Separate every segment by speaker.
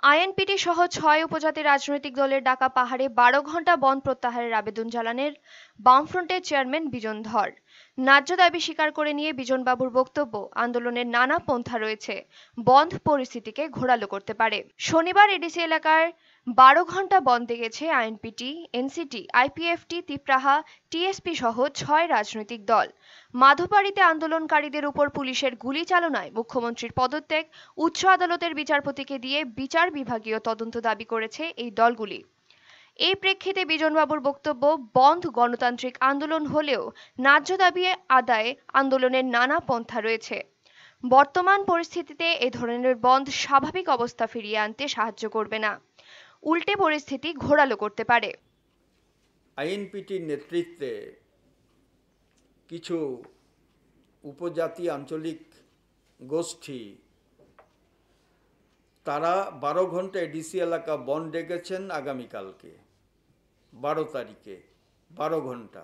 Speaker 1: INPT সহ ৬ উপজাতি রাজনৈতিক দলের ডাকা পাহাড়ে ১২ ঘণ্টা বন্ধ প্রত্যাহারের আবেদন জানালেন বামফ্রন্টের চেয়ারম্যান বিজন ধর। ন্যায্য দাবি স্বীকার করে নিয়ে বিজনবাবুর বক্তব্য, আন্দোলনের নানা পন্থা রয়েছে, বন্ধ পরিস্থিতিকে ঘোরালো করতে পারে। শনিবার এডিসি এলাকার ১২ ঘণ্টা বন্ধে গেছে আইএনপিটি, এনসিটি, আইপিএফটি, তিপ্রাহা, টিএসপি সহ ৬ রাজনৈতিক দল। মাধববাড়িতে আন্দোলনকারীদের উপর পুলিশের গুলি চালনায় মুখ্যমন্ত্রীর পদত্যাগ, উচ্চ আদালতের বিচারপতিকে দিয়ে বিচার বিভাগীয় তদন্ত দাবি করেছে এই দলগুলি। এই প্রেক্ষিতে বিজনবাবুর বক্তব্য, বন্ধ গণতান্ত্রিক আন্দোলন হলেও ন্যায্য দাবি আদায়ে আন্দোলনের নানা পন্থা রয়েছে। বর্তমান পরিস্থিতিতে এ ধরনের বন্ধ স্বাভাবিক অবস্থা ফিরিয়ে আনতে সাহায্য করবে না, উল্টে পরিস্থিতি ঘোরালো করতে পারে।
Speaker 2: আইএনপিটির নেতৃত্বে কিছু উপজাতি আঞ্চলিক গোষ্ঠী তারা ১২ ঘন্টা এডিসি এলাকা বন্ধ ডেকেছেন আগামীকালকে ১২ তারিখে ১২ ঘন্টা।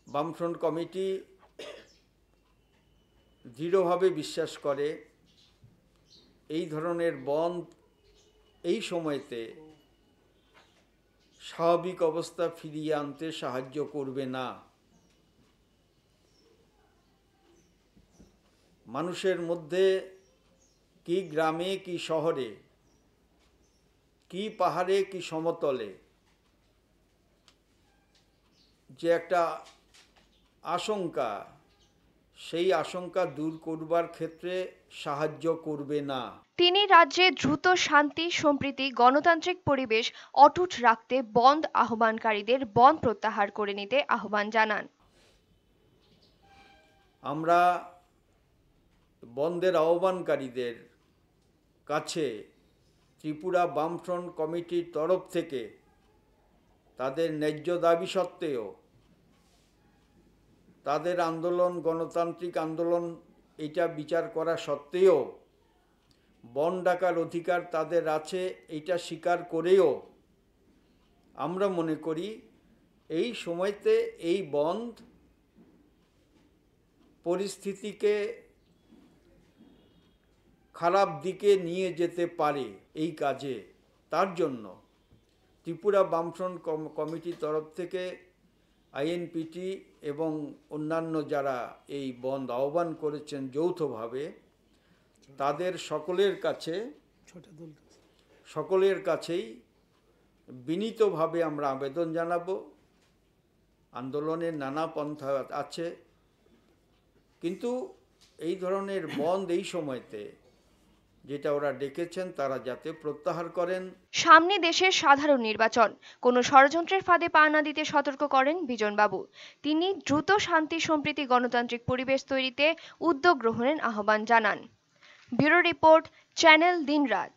Speaker 2: বামফ্রন্ট কমিটি দৃঢ়ভাবে বিশ্বাস করে এই ধরনের বন্ধ এই সময়তে স্বাভাবিক অবস্থা ফিরিয়ে আনতে সাহায্য করবে না। মানুষের মধ্যে কি গ্রামে কি শহরে, কি পাহাড়ে কি সমতলে যে একটা আশঙ্কা, সেই আশঙ্কা দূর করবার ক্ষেত্রে সাহায্য করবে না।
Speaker 1: তিনি রাজ্যে দ্রুত শান্তি, সম্প্রীতি, গণতান্ত্রিক পরিবেশ অটুট রাখতে বন্ধ আহ্বানকারীদের বন্ধ প্রত্যাহার করে নিতে আহ্বান জানান।
Speaker 2: আমরা বন্ধের আহ্বানকারীদের কাছে ত্রিপুরা বামফ্রন্ট কমিটির তরফ থেকে তাদের ন্যায্য দাবি সত্ত্বেও, তাদের আন্দোলন গণতান্ত্রিক আন্দোলন এটা বিচার করা সত্ত্বেও, বন্ধ ডাকার অধিকার তাদের আছে এটা স্বীকার করেও আমরা মনে করি এই সময়তে এই বন্ধ পরিস্থিতিকে খারাপ দিকে নিয়ে যেতে পারে। এই কাজে তার জন্য ত্রিপুরা বামফ্রন্ট কমিটির তরফ থেকে আইএনপিটি এবং অন্যান্য যারা এই বন্ধ আহ্বান করেছেন যৌথভাবে, তাদের সকলের কাছেই বিনীতভাবে আমরা আবেদন জানাব। আন্দোলনের নানা পন্থা আছে, কিন্তু এই ধরনের বন্ধ এই সময়তে যেটা ওরা ডেকেছেন তারা যাতে প্রত্যাহার করেন।
Speaker 1: সামনে দেশের সাধারণ নির্বাচন, কোনো ষড়যন্ত্রের ফাঁদে পা না দিতে সতর্ক করেন বিজনবাবু। তিনি দ্রুত শান্তি, সম্প্রীতি, গণতান্ত্রিক পরিবেশ তৈরিতে উদ্যোগ গ্রহণের আহ্বান জানান। ব্যুরো রিপোর্ট, চ্যানেল দিনরাত।